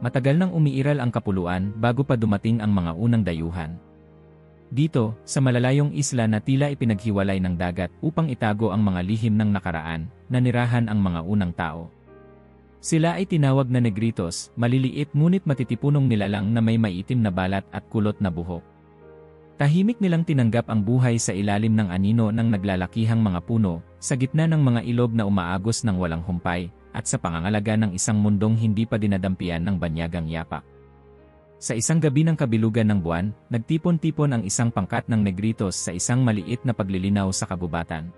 Matagal nang umiiral ang kapuluan bago pa dumating ang mga unang dayuhan. Dito, sa malalayong isla na tila ipinaghiwalay ng dagat upang itago ang mga lihim ng nakaraan, nanirahan ang mga unang tao. Sila ay tinawag na Negritos, maliliit ngunit matitipunong nilalang na may maitim na balat at kulot na buhok. Tahimik nilang tinanggap ang buhay sa ilalim ng anino ng naglalakihang mga puno, sa gitna ng mga ilog na umaagos ng walang humpay, at sa pangangalaga ng isang mundong hindi pa dinadampian ng banyagang yapak. Sa isang gabi ng kabilugan ng buwan, nagtipon-tipon ang isang pangkat ng Negritos sa isang maliit na paglilinaw sa kabubatan.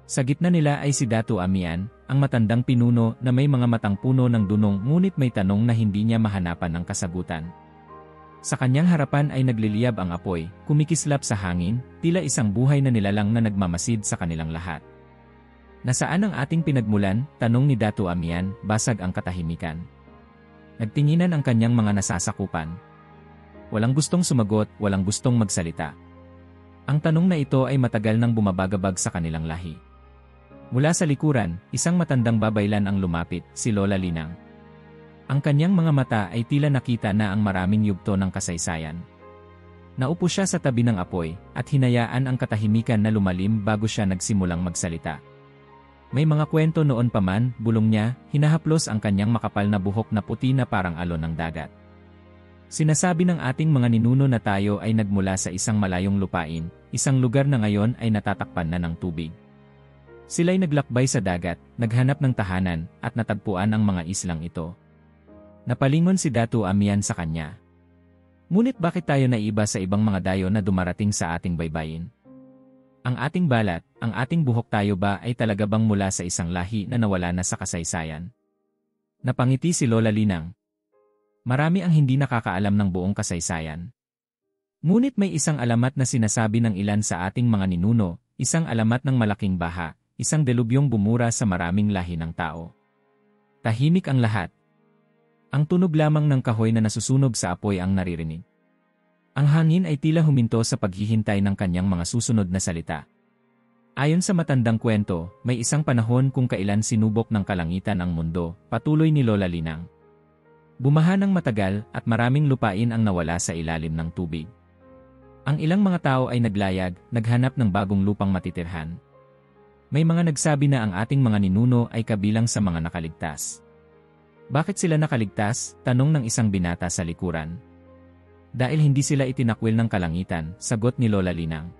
Sa gitna nila ay si Datu Amian, ang matandang pinuno na may mga matang puno ng dunong ngunit may tanong na hindi niya mahanapan ng kasagutan. Sa kanyang harapan ay nagliliyab ang apoy, kumikislap sa hangin, tila isang buhay na nilalang na nagmamasid sa kanilang lahat. Nasaan ang ating pinagmulan? Tanong ni Datu Amian, basag ang katahimikan. Nagtinginan ang kanyang mga nasasakupan. Walang gustong sumagot, walang gustong magsalita. Ang tanong na ito ay matagal nang bumabagabag sa kanilang lahi. Mula sa likuran, isang matandang babaylan ang lumapit, si Lola Linang. Ang kanyang mga mata ay tila nakita na ang maraming yugto ng kasaysayan. Naupo siya sa tabi ng apoy, at hinayaan ang katahimikan na lumalim bago siya nagsimulang magsalita. May mga kwento noon pa man, bulong niya, hinahaplos ang kanyang makapal na buhok na puti na parang alon ng dagat. Sinasabi ng ating mga ninuno na tayo ay nagmula sa isang malayong lupain, isang lugar na ngayon ay natatakpan na ng tubig. Sila'y naglakbay sa dagat, naghanap ng tahanan, at natagpuan ang mga islang ito. Napalingon si Datu Amian sa kanya. Ngunit bakit tayo naiba sa ibang mga dayo na dumarating sa ating baybayin? Ang ating balat, ang ating buhok tayo ba ay talaga bang mula sa isang lahi na nawala na sa kasaysayan? Napangiti si Lola Linang. Marami ang hindi nakakaalam ng buong kasaysayan. Ngunit may isang alamat na sinasabi ng ilan sa ating mga ninuno, isang alamat ng malaking baha, isang delubyong bumura sa maraming lahi ng tao. Tahimik ang lahat. Ang tunog lamang ng kahoy na nasusunog sa apoy ang naririnig. Ang hangin ay tila huminto sa paghihintay ng kanyang mga susunod na salita. Ayon sa matandang kwento, may isang panahon kung kailan sinubok ng kalangitan ang mundo, patuloy ni Lola Linang. Bumaha ng matagal at maraming lupain ang nawala sa ilalim ng tubig. Ang ilang mga tao ay naglayag, naghanap ng bagong lupang matitirhan. May mga nagsabi na ang ating mga ninuno ay kabilang sa mga nakaligtas. Bakit sila nakaligtas? Tanong ng isang binata sa likuran. Dahil hindi sila itinakwil ng kalangitan, sagot ni Lola Linang.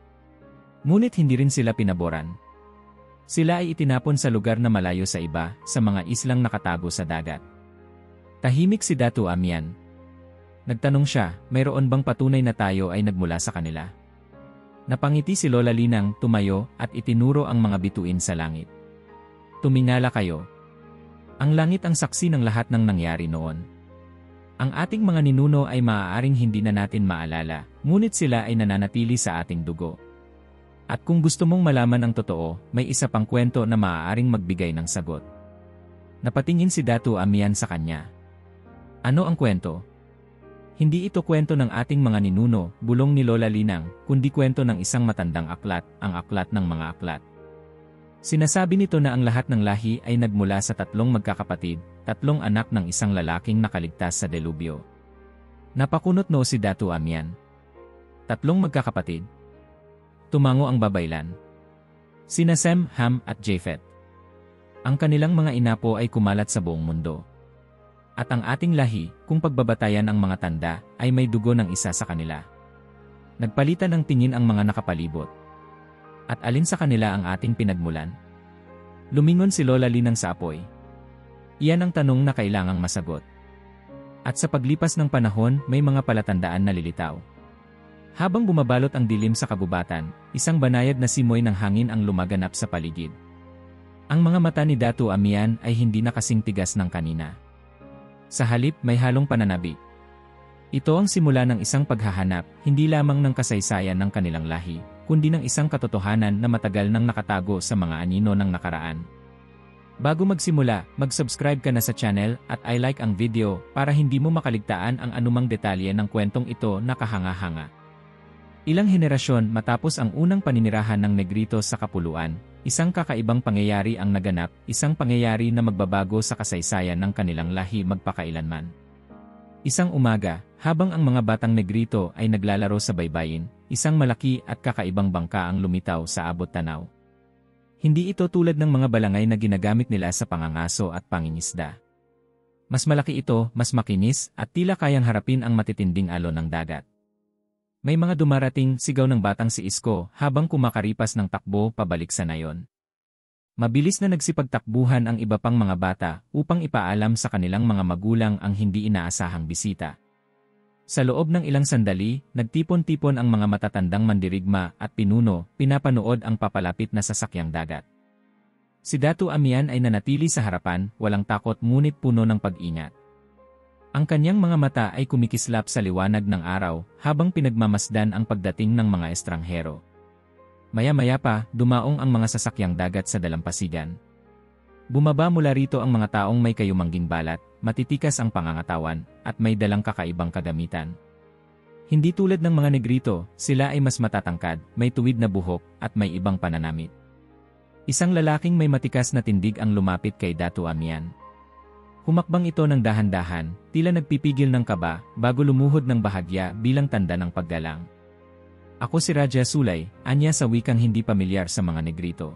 Ngunit hindi rin sila pinaboran. Sila ay itinapon sa lugar na malayo sa iba, sa mga islang nakatago sa dagat. Tahimik si Datu Amian. Nagtanong siya, mayroon bang patunay na tayo ay nagmula sa kanila? Napangiti si Lola Linang, tumayo, at itinuro ang mga bituin sa langit. Tumingala kayo. Ang langit ang saksi ng lahat ng nangyari noon. Ang ating mga ninuno ay maaaring hindi na natin maalala, ngunit sila ay nananatili sa ating dugo. At kung gusto mong malaman ang totoo, may isa pang kwento na maaaring magbigay ng sagot. Napatingin si Datu Amian sa kanya. Ano ang kwento? Hindi ito kwento ng ating mga ninuno, bulong ni Lola Linang, kundi kwento ng isang matandang aklat, ang aklat ng mga aklat. Sinasabi nito na ang lahat ng lahi ay nagmula sa tatlong magkakapatid, tatlong anak ng isang lalaking nakaligtas sa delubyo. Napakunot noo si Datu Amian. Tatlong magkakapatid? Tumango ang babaylan. Sina Sem, Ham at Japhet. Ang kanilang mga inapo ay kumalat sa buong mundo. At ang ating lahi, kung pagbabatayan ang mga tanda, ay may dugo ng isa sa kanila. Nagpalitan ng tingin ang mga nakapalibot. At alin sa kanila ang ating pinagmulan? Lumingon si Lola Linang sa apoy. Iyan ang tanong na kailangang masagot. At sa paglipas ng panahon, may mga palatandaan na lilitaw. Habang bumabalot ang dilim sa kabubatan, isang banayad na simoy ng hangin ang lumaganap sa paligid. Ang mga mata ni Datu Amian ay hindi na kasing tigas ng kanina. Sa halip, may halong pananabik. Ito ang simula ng isang paghahanap, hindi lamang ng kasaysayan ng kanilang lahi, kundi ng isang katotohanan na matagal nang nakatago sa mga anino ng nakaraan. Bago magsimula, mag-subscribe ka na sa channel at i-like ang video para hindi mo makaligtaan ang anumang detalye ng kwentong ito na kahanga-hanga. Ilang henerasyon matapos ang unang paninirahan ng Negritos sa Kapuluan, isang kakaibang pangyayari ang naganap, isang pangyayari na magbabago sa kasaysayan ng kanilang lahi magpakailanman. Isang umaga, habang ang mga batang Negrito ay naglalaro sa baybayin, isang malaki at kakaibang bangka ang lumitaw sa abot tanaw. Hindi ito tulad ng mga balangay na ginagamit nila sa pangangaso at pangingisda. Mas malaki ito, mas makinis, at tila kayang harapin ang matitinding alon ng dagat. May mga dumarating, sigaw ng batang si Isko habang kumakaripas ng takbo pabalik sa nayon. Mabilis na nagsipagtakbuhan ang iba pang mga bata upang ipaalam sa kanilang mga magulang ang hindi inaasahang bisita. Sa loob ng ilang sandali, nagtipon-tipon ang mga matatandang mandirigma at pinuno, pinapanood ang papalapit na sasakyang dagat. Si Datu Amian ay nanatili sa harapan, walang takot ngunit puno ng pag-ingat. Ang kanyang mga mata ay kumikislap sa liwanag ng araw habang pinagmamasdan ang pagdating ng mga estranghero. Maya-maya pa, dumaong ang mga sasakyang dagat sa dalampasigan. Bumaba mula rito ang mga taong may kayumangging balat, matitikas ang pangangatawan, at may dalang kakaibang kagamitan. Hindi tulad ng mga Negrito, sila ay mas matatangkad, may tuwid na buhok, at may ibang pananamit. Isang lalaking may matikas na tindig ang lumapit kay Datu Amian. Humakbang ito ng dahan-dahan, tila nagpipigil ng kaba, bago lumuhod ng bahagya bilang tanda ng paggalang. Ako si Raja Sulay, anya sa wikang hindi pamilyar sa mga Negrito.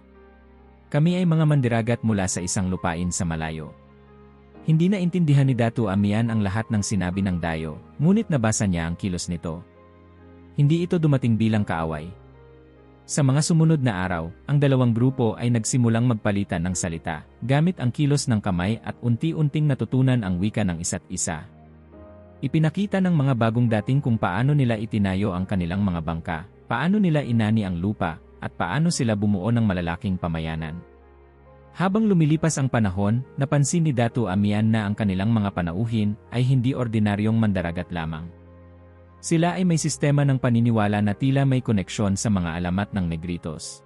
Kami ay mga mandiragat mula sa isang lupain sa malayo. Hindi na intindihan ni Datu Amian ang lahat ng sinabi ng dayo, ngunit nabasa niya ang kilos nito. Hindi ito dumating bilang kaaway. Sa mga sumunod na araw, ang dalawang grupo ay nagsimulang magpalitan ng salita, gamit ang kilos ng kamay at unti-unting natutunan ang wika ng isa't isa. Ipinakita ng mga bagong dating kung paano nila itinayo ang kanilang mga bangka, paano nila inani ang lupa, at paano sila bumuo ng malalaking pamayanan. Habang lumilipas ang panahon, napansin ni Datu Amian na ang kanilang mga panauhin ay hindi ordinaryong mandaragat lamang. Sila ay may sistema ng paniniwala na tila may koneksyon sa mga alamat ng Negritos.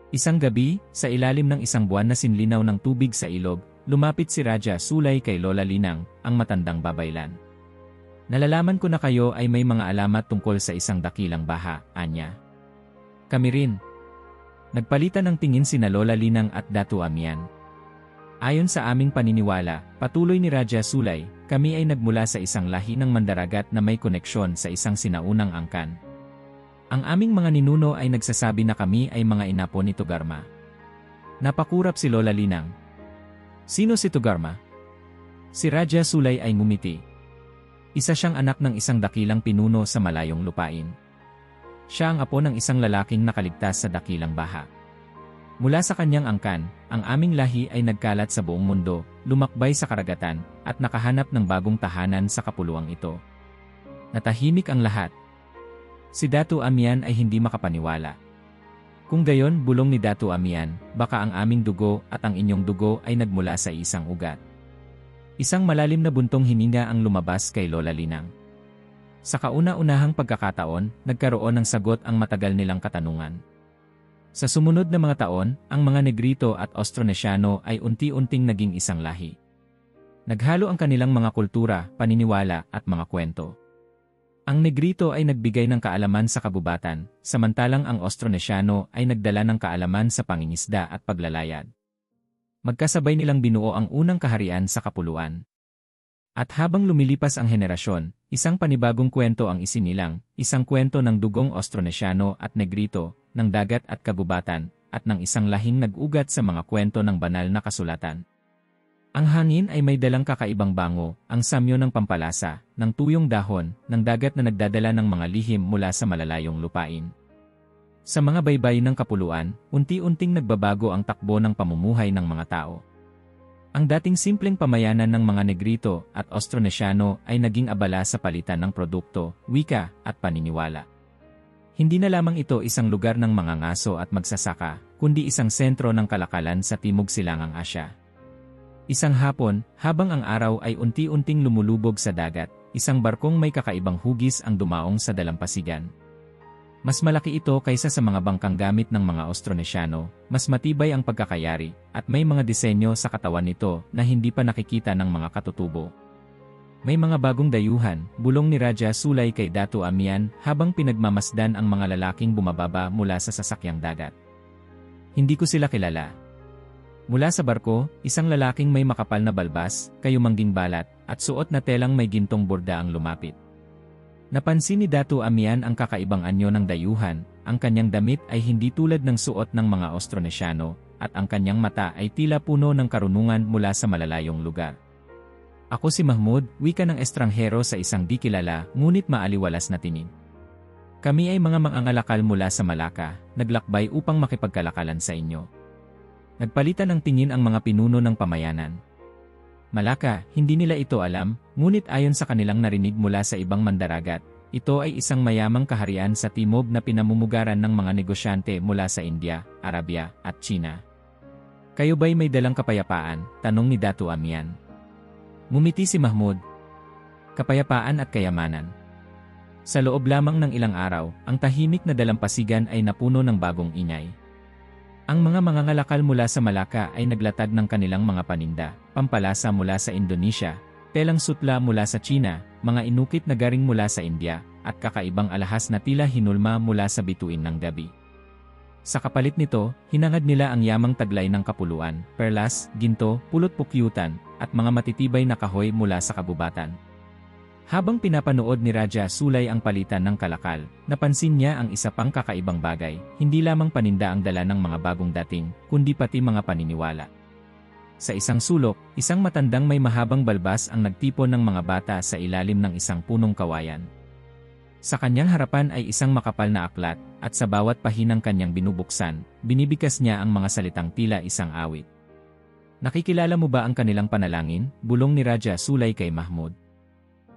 Isang gabi, sa ilalim ng isang buwan na sinlinaw ng tubig sa ilog, lumapit si Raja Sulay kay Lola Linang, ang matandang babaylan. Nalalaman ko na kayo ay may mga alamat tungkol sa isang dakilang baha, anya. Kami rin. Nagpalitan ng tingin sina Lola Linang at Datu Amian. Ayon sa aming paniniwala, patuloy ni Raja Sulay, kami ay nagmula sa isang lahi ng mandaragat na may koneksyon sa isang sinaunang angkan. Ang aming mga ninuno ay nagsasabi na kami ay mga inapo ni Togarma. Napakurap si Lola Linang. Sino si Togarma? Si Raja Sulay ay ngumiti. Isa siyang anak ng isang dakilang pinuno sa malayong lupain. Siya ang apo ng isang lalaking nakaligtas sa dakilang baha. Mula sa kanyang angkan, ang aming lahi ay nagkalat sa buong mundo, lumakbay sa karagatan, at nakahanap ng bagong tahanan sa kapuluang ito. Natahimik ang lahat. Si Datu Amian ay hindi makapaniwala. Kung gayon, bulong ni Datu Amian, baka ang aming dugo at ang inyong dugo ay nagmula sa isang ugat. Isang malalim na buntong hininga ang lumabas kay Lola Linang. Sa kauna-unahang pagkakataon, nagkaroon ng sagot ang matagal nilang katanungan. Sa sumunod na mga taon, ang mga Negrito at Austronesiano ay unti-unting naging isang lahi. Naghalo ang kanilang mga kultura, paniniwala at mga kwento. Ang Negrito ay nagbigay ng kaalaman sa kabubatan, samantalang ang Austronesiano ay nagdala ng kaalaman sa pangingisda at paglalayag. Magkasabay nilang binuo ang unang kaharian sa kapuluan. At habang lumilipas ang henerasyon, isang panibagong kwento ang isinilang, isang kwento ng dugong Austronesiano at Negrito, ng dagat at kagubatan, at ng isang lahing nag-ugat sa mga kwento ng banal na kasulatan. Ang hangin ay may dalang kakaibang bango, ang samyo ng pampalasa, ng tuyong dahon, ng dagat na nagdadala ng mga lihim mula sa malalayong lupain. Sa mga baybay ng kapuluan, unti-unting nagbabago ang takbo ng pamumuhay ng mga tao. Ang dating simpleng pamayanan ng mga Negrito at Austronesiano ay naging abala sa palitan ng produkto, wika, at paniniwala. Hindi na lamang ito isang lugar ng mga ngaso at magsasaka, kundi isang sentro ng kalakalan sa Timog Silangang Asya. Isang hapon, habang ang araw ay unti-unting lumulubog sa dagat, isang barkong may kakaibang hugis ang dumaong sa dalampasigan. Mas malaki ito kaysa sa mga bangkang gamit ng mga Austronesiano, mas matibay ang pagkakayari, at may mga disenyo sa katawan nito na hindi pa nakikita ng mga katutubo. May mga bagong dayuhan, bulong ni Raja Sulay kay Datu Amian habang pinagmamasdan ang mga lalaking bumababa mula sa sasakyang dagat. Hindi ko sila kilala. Mula sa barko, isang lalaking may makapal na balbas, kayumangging balat, at suot na telang may gintong borda ang lumapit. Napansin ni Datu Amian ang kakaibang anyo ng dayuhan, ang kanyang damit ay hindi tulad ng suot ng mga Austronesyano, at ang kanyang mata ay tila puno ng karunungan mula sa malalayong lugar. Ako si Mahmud, wika ng estranghero sa isang di kilala, ngunit maaliwalas na tinig. Kami ay mga mangangalakal mula sa Malacca, naglakbay upang makipagkalakalan sa inyo. Nagpalitan ng tingin ang mga pinuno ng pamayanan. Malacca, hindi nila ito alam, ngunit ayon sa kanilang narinig mula sa ibang mandaragat, ito ay isang mayamang kaharian sa timog na pinamumugaran ng mga negosyante mula sa India, Arabia, at China. Kayo ba'y may dalang kapayapaan? Tanong ni Datu Amian. Ngumiti si Mahmud. Kapayapaan at kayamanan. Sa loob lamang ng ilang araw, ang tahimik na dalampasigan ay napuno ng bagong ingay. Ang mga mangangalakal mula sa Malacca ay naglatag ng kanilang mga paninda, pampalasa mula sa Indonesia, telang sutla mula sa China, mga inukit na garing mula sa India, at kakaibang alahas na tila hinulma mula sa bituin ng gabi. Sa kapalit nito, hinangad nila ang yamang taglay ng kapuluan, perlas, ginto, pulot-pukyutan, at mga matitibay na kahoy mula sa kagubatan. Habang pinapanood ni Raja Sulay ang palitan ng kalakal, napansin niya ang isa pang kakaibang bagay, hindi lamang paninda ang dala ng mga bagong dating, kundi pati mga paniniwala. Sa isang sulok, isang matandang may mahabang balbas ang nagtipon ng mga bata sa ilalim ng isang punong kawayan. Sa kanyang harapan ay isang makapal na aklat, at sa bawat pahinang kanyang binubuksan, binibigkas niya ang mga salitang tila isang awit. Nakikilala mo ba ang kanilang panalangin? Bulong ni Raja Sulay kay Mahmud.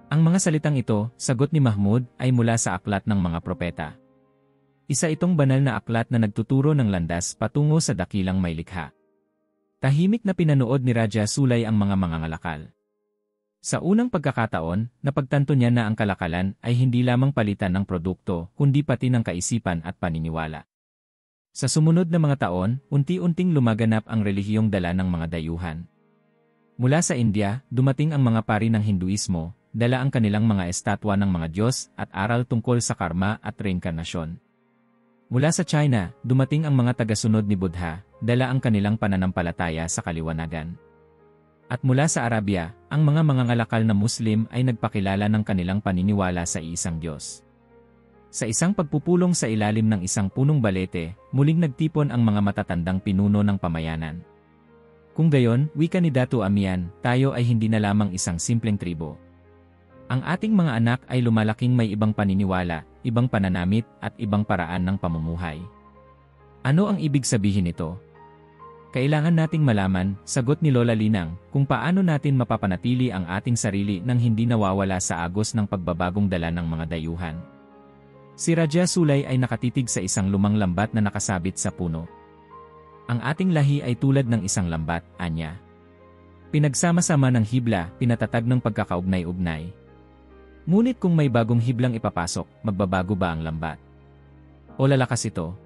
Ang mga salitang ito, sagot ni Mahmud, ay mula sa aklat ng mga propeta. Isa itong banal na aklat na nagtuturo ng landas patungo sa dakilang may likha. Tahimik na pinanood ni Raja Sulay ang mga mangangalakal. Sa unang pagkakataon, napagtanto niya na ang kalakalan ay hindi lamang palitan ng produkto, kundi pati ng kaisipan at paniniwala. Sa sumunod na mga taon, unti-unting lumaganap ang relihiyong dala ng mga dayuhan. Mula sa India, dumating ang mga pari ng Hinduismo, dala ang kanilang mga estatwa ng mga Diyos at aral tungkol sa karma at reinkarnasyon. Mula sa China, dumating ang mga tagasunod ni Buddha, dala ang kanilang pananampalataya sa kaliwanagan. At mula sa Arabia, ang mga mangangalakal na Muslim ay nagpakilala ng kanilang paniniwala sa iisang Diyos. Sa isang pagpupulong sa ilalim ng isang punong balete, muling nagtipon ang mga matatandang pinuno ng pamayanan. Kung gayon, wika ni Datu Amian, tayo ay hindi na lamang isang simpleng tribo. Ang ating mga anak ay lumalaking may ibang paniniwala, ibang pananamit, at ibang paraan ng pamumuhay. Ano ang ibig sabihin nito? Kailangan nating malaman, sagot ni Lola Linang, kung paano natin mapapanatili ang ating sarili nang hindi nawawala sa agos ng pagbabagong dala ng mga dayuhan. Si Raja Sulay ay nakatitig sa isang lumang lambat na nakasabit sa puno. Ang ating lahi ay tulad ng isang lambat, anya. Pinagsama-sama ng hibla, pinatatag ng pagkakaugnay-ugnay. Ngunit kung may bagong hiblang ipapasok, magbabago ba ang lambat? O lalakas ito?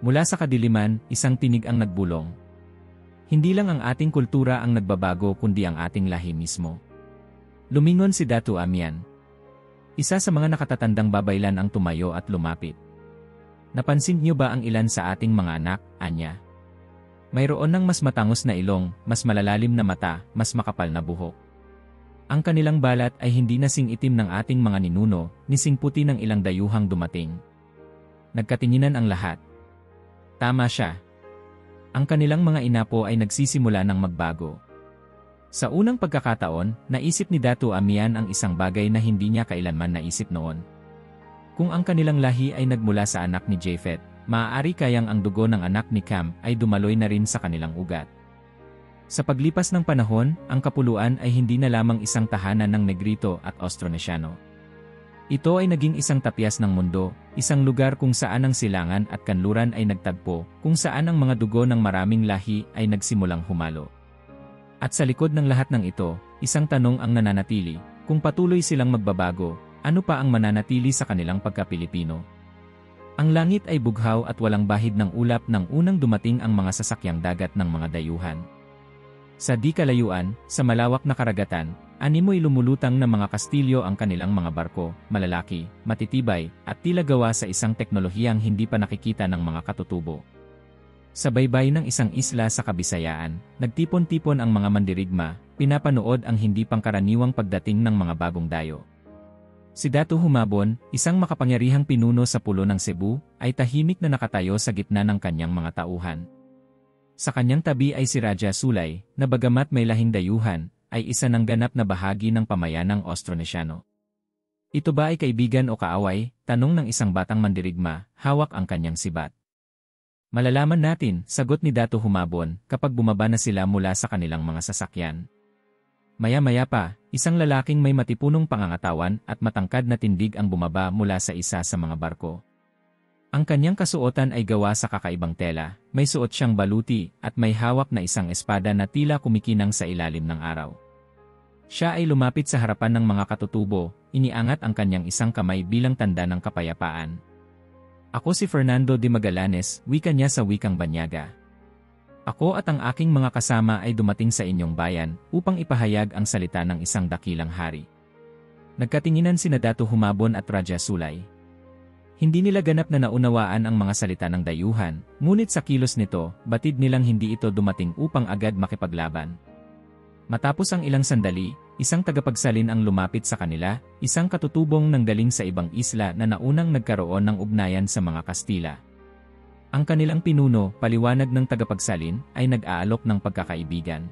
Mula sa kadiliman, isang tinig ang nagbulong. Hindi lang ang ating kultura ang nagbabago kundi ang ating lahi mismo. Lumingon si Datu Amian. Isa sa mga nakatatandang babaylan ang tumayo at lumapit. Napansin niyo ba ang ilan sa ating mga anak, anya? Mayroon ng mas matangos na ilong, mas malalalim na mata, mas makapal na buhok. Ang kanilang balat ay hindi nasing itim ng ating mga ninuno, nising puti ng ilang dayuhang dumating. Nagkatinginan ang lahat. Tama siya. Ang kanilang mga inapo ay nagsisimula ng magbago. Sa unang pagkakataon, naisip ni Datu Amian ang isang bagay na hindi niya kailanman naisip noon. Kung ang kanilang lahi ay nagmula sa anak ni Japhet, maaari kayang ang dugo ng anak ni Cam ay dumaloy na rin sa kanilang ugat. Sa paglipas ng panahon, ang kapuluan ay hindi na lamang isang tahanan ng Negrito at Austronesyano. Ito ay naging isang tapyas ng mundo, isang lugar kung saan ang silangan at kanluran ay nagtagpo, kung saan ang mga dugo ng maraming lahi ay nagsimulang humalo. At sa likod ng lahat ng ito, isang tanong ang nananatili, kung patuloy silang magbabago, ano pa ang mananatili sa kanilang pagka-Pilipino? Ang langit ay bughaw at walang bahid ng ulap nang unang dumating ang mga sasakyang dagat ng mga dayuhan. Sa di kalayuan, sa malawak na karagatan, animoy lumulutang na mga kastilyo ang kanilang mga barko, malalaki, matitibay, at tila gawa sa isang teknolohiyang hindi pa nakikita ng mga katutubo. Sa baybay ng isang isla sa Kabisayaan, nagtipon-tipon ang mga mandirigma, pinapanood ang hindi pangkaraniwang pagdating ng mga bagong dayo. Si Datu Humabon, isang makapangyarihang pinuno sa pulo ng Cebu, ay tahimik na nakatayo sa gitna ng kanyang mga tauhan. Sa kanyang tabi ay si Raja Sulay, na bagamat may lahing dayuhan, ay isa ng ganap na bahagi ng pamayanang Austronesiano. Ito ba ay kaibigan o kaaway? Tanong ng isang batang mandirigma, hawak ang kanyang sibat. Malalaman natin, sagot ni Datu Humabon, kapag bumaba na sila mula sa kanilang mga sasakyan. Maya-maya pa, isang lalaking may matipunong pangangatawan at matangkad na tindig ang bumaba mula sa isa sa mga barko. Ang kanyang kasuotan ay gawa sa kakaibang tela, may suot siyang baluti at may hawak na isang espada na tila kumikinang sa ilalim ng araw. Siya ay lumapit sa harapan ng mga katutubo, iniangat ang kanyang isang kamay bilang tanda ng kapayapaan. Ako si Fernando de Magallanes, wika niya sa wikang Banyaga. Ako at ang aking mga kasama ay dumating sa inyong bayan upang ipahayag ang salita ng isang dakilang hari. Nagkatinginan sina Datu Humabon at Raja Sulay. Hindi nila ganap na naunawaan ang mga salita ng dayuhan, ngunit sa kilos nito, batid nilang hindi ito dumating upang agad makipaglaban. Matapos ang ilang sandali, isang tagapagsalin ang lumapit sa kanila, isang katutubong nang galing sa ibang isla na naunang nagkaroon ng ugnayan sa mga Kastila. Ang kanilang pinuno, paliwanag ng tagapagsalin, ay nag-aalok ng pagkakaibigan.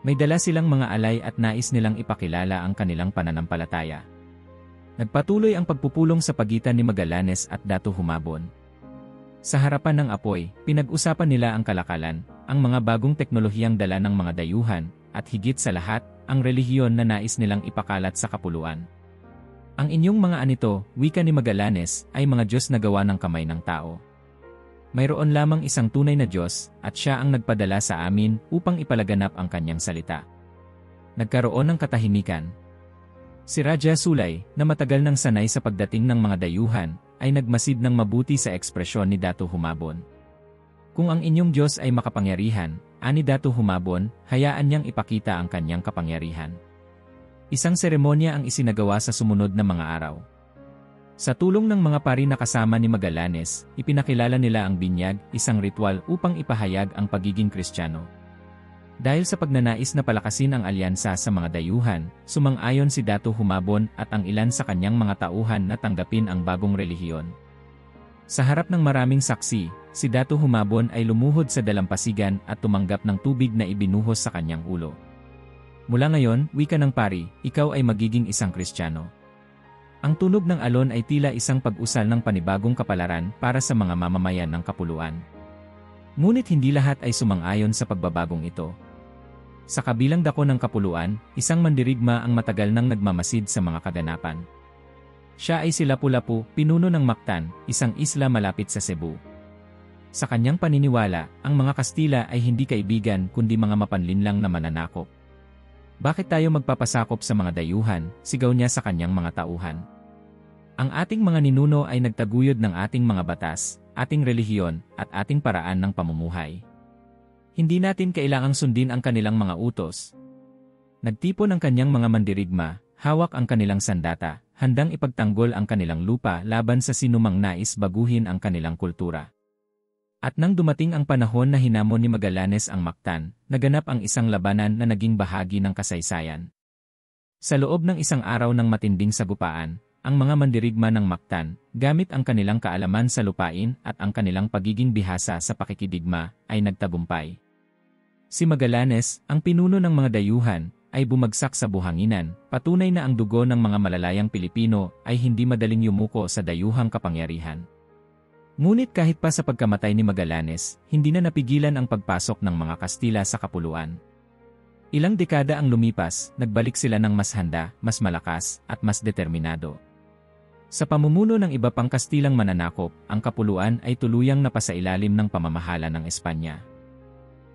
May dala silang mga alay at nais nilang ipakilala ang kanilang pananampalataya. Nagpatuloy ang pagpupulong sa pagitan ni Magallanes at Datu Humabon. Sa harapan ng apoy, pinag-usapan nila ang kalakalan, ang mga bagong teknolohiyang dala ng mga dayuhan, at higit sa lahat, ang relihiyon na nais nilang ipakalat sa kapuluan. Ang inyong mga anito, wika ni Magallanes, ay mga Diyos na gawa ng kamay ng tao. Mayroon lamang isang tunay na Diyos, at siya ang nagpadala sa amin upang ipalaganap ang kanyang salita. Nagkaroon ng katahimikan. Si Raja Sulay, na matagal nang sanay sa pagdating ng mga dayuhan, ay nagmasid ng mabuti sa ekspresyon ni Datu Humabon. Kung ang inyong Diyos ay makapangyarihan, ani Datu Humabon, hayaan niyang ipakita ang kanyang kapangyarihan. Isang seremonya ang isinagawa sa sumunod na mga araw. Sa tulong ng mga pari na kasama ni Magallanes, ipinakilala nila ang binyag, isang ritual upang ipahayag ang pagiging Kristiyano. Dahil sa pagnanais na palakasin ang alyansa sa mga dayuhan, sumang-ayon si Datu Humabon at ang ilan sa kanyang mga tauhan na tanggapin ang bagong relihiyon. Sa harap ng maraming saksi, si Datu Humabon ay lumuhod sa dalampasigan at tumanggap ng tubig na ibinuhos sa kanyang ulo. Mula ngayon, wika ng pari, ikaw ay magiging isang Kristiyano. Ang tunog ng alon ay tila isang pag-usal ng panibagong kapalaran para sa mga mamamayan ng kapuluan. Ngunit hindi lahat ay sumang-ayon sa pagbabagong ito. Sa kabilang dako ng kapuluan, isang mandirigma ang matagal nang nagmamasid sa mga kaganapan. Siya ay si Lapu-Lapu, pinuno ng Mactan, isang isla malapit sa Cebu. Sa kanyang paniniwala, ang mga Kastila ay hindi kaibigan kundi mga mapanlinlang na mananakop. Bakit tayo magpapasakop sa mga dayuhan, sigaw niya sa kanyang mga tauhan. Ang ating mga ninuno ay nagtaguyod ng ating mga batas, ating relihiyon, at ating paraan ng pamumuhay. Hindi natin kailangang sundin ang kanilang mga utos. Nagtipon ang kanyang mga mandirigma, hawak ang kanilang sandata, handang ipagtanggol ang kanilang lupa laban sa sinumang nais baguhin ang kanilang kultura. At nang dumating ang panahon na hinamon ni Magallanes ang Mactan, naganap ang isang labanan na naging bahagi ng kasaysayan. Sa loob ng isang araw ng matinding sagupaan, ang mga mandirigma ng Mactan, gamit ang kanilang kaalaman sa lupain at ang kanilang pagiging bihasa sa pakikidigma, ay nagtagumpay. Si Magallanes, ang pinuno ng mga dayuhan, ay bumagsak sa buhanginan, patunay na ang dugo ng mga malalayang Pilipino ay hindi madaling yumuko sa dayuhang kapangyarihan. Ngunit kahit pa sa pagkamatay ni Magallanes, hindi na napigilan ang pagpasok ng mga Kastila sa kapuluan. Ilang dekada ang lumipas, nagbalik sila ng mas handa, mas malakas, at mas determinado. Sa pamumuno ng iba pang Kastilang mananakop, ang kapuluan ay tuluyang napasailalim ng pamamahala ng Espanya.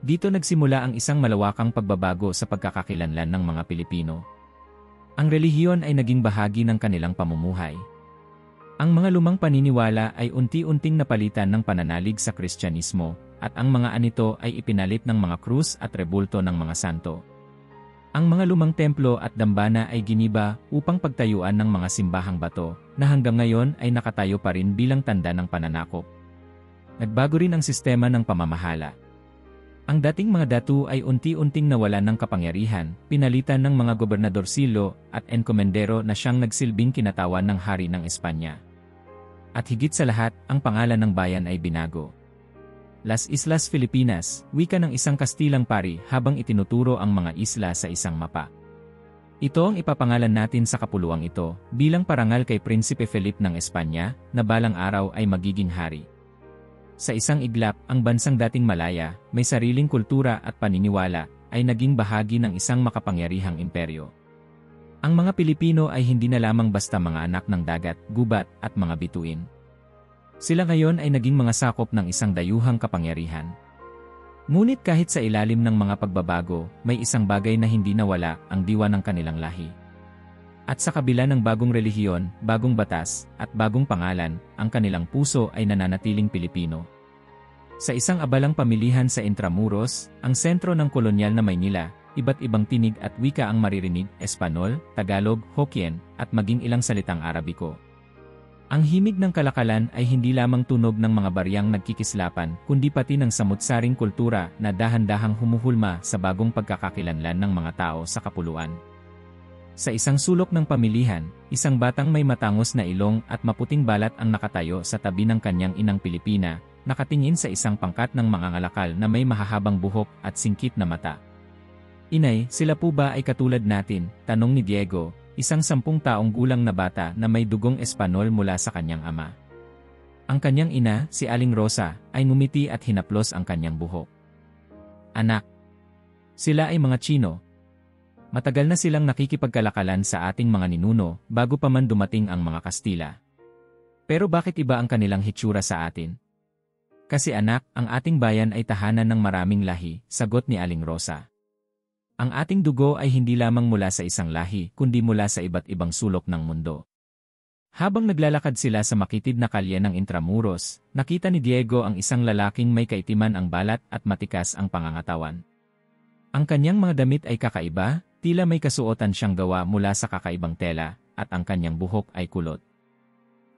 Dito nagsimula ang isang malawakang pagbabago sa pagkakakilanlan ng mga Pilipino. Ang relihiyon ay naging bahagi ng kanilang pamumuhay. Ang mga lumang paniniwala ay unti-unting napalitan ng pananalig sa Kristyanismo, at ang mga anito ay ipinalit ng mga krus at rebulto ng mga santo. Ang mga lumang templo at dambana ay giniba upang pagtayuan ng mga simbahang bato, na hanggang ngayon ay nakatayo pa rin bilang tanda ng pananakop. Nagbago rin ang sistema ng pamamahala. Ang dating mga datu ay unti-unting nawalan ng kapangyarihan, pinalitan ng mga gobernadorcillo at enkomendero na siyang nagsilbing kinatawan ng hari ng Espanya. At higit sa lahat, ang pangalan ng bayan ay binago. Las Islas Filipinas, wika ng isang Kastilang pari habang itinuturo ang mga isla sa isang mapa. Ito ang ipapangalan natin sa kapuluang ito, bilang parangal kay Prinsipe Felipe ng Espanya, na balang araw ay magiging hari. Sa isang iglap, ang bansang dating malaya, may sariling kultura at paniniwala, ay naging bahagi ng isang makapangyarihang imperyo. Ang mga Pilipino ay hindi na lamang basta mga anak ng dagat, gubat, at mga bituin. Sila ngayon ay naging mga sakop ng isang dayuhang kapangyarihan. Ngunit kahit sa ilalim ng mga pagbabago, may isang bagay na hindi nawala, ang diwa ng kanilang lahi. At sa kabila ng bagong relihiyon, bagong batas, at bagong pangalan, ang kanilang puso ay nananatiling Pilipino. Sa isang abalang pamilihan sa Intramuros, ang sentro ng kolonyal na Maynila, iba't ibang tinig at wika ang maririnig, Espanol, Tagalog, Hokkien, at maging ilang salitang Arabiko. Ang himig ng kalakalan ay hindi lamang tunog ng mga baryang nagkikislapan, kundi pati ng samut-saring kultura na dahan-dahang humuhulma sa bagong pagkakakilanlan ng mga tao sa kapuluan. Sa isang sulok ng pamilihan, isang batang may matangos na ilong at maputing balat ang nakatayo sa tabi ng kanyang inang Pilipina, nakatingin sa isang pangkat ng mga ngalakal na may mahahabang buhok at singkit na mata. "Inay, sila po ba ay katulad natin?" tanong ni Diego, isang 10 taong gulang na bata na may dugong Espanol mula sa kanyang ama. Ang kanyang ina, si Aling Rosa, ay ngumiti at hinaplos ang kanyang buhok. "Anak, sila ay mga Tsino. Matagal na silang nakikipagkalakalan sa ating mga ninuno bago pa man dumating ang mga Kastila. Pero bakit iba ang kanilang hitsura sa atin?" "Kasi anak, ang ating bayan ay tahanan ng maraming lahi," sagot ni Aling Rosa. "Ang ating dugo ay hindi lamang mula sa isang lahi, kundi mula sa iba't ibang sulok ng mundo." Habang naglalakad sila sa makitid na kalye ng Intramuros, nakita ni Diego ang isang lalaking may kaitiman ang balat at matikas ang pangangatawan. Ang kanyang mga damit ay kakaiba, tila may kasuotan siyang gawa mula sa kakaibang tela, at ang kanyang buhok ay kulot.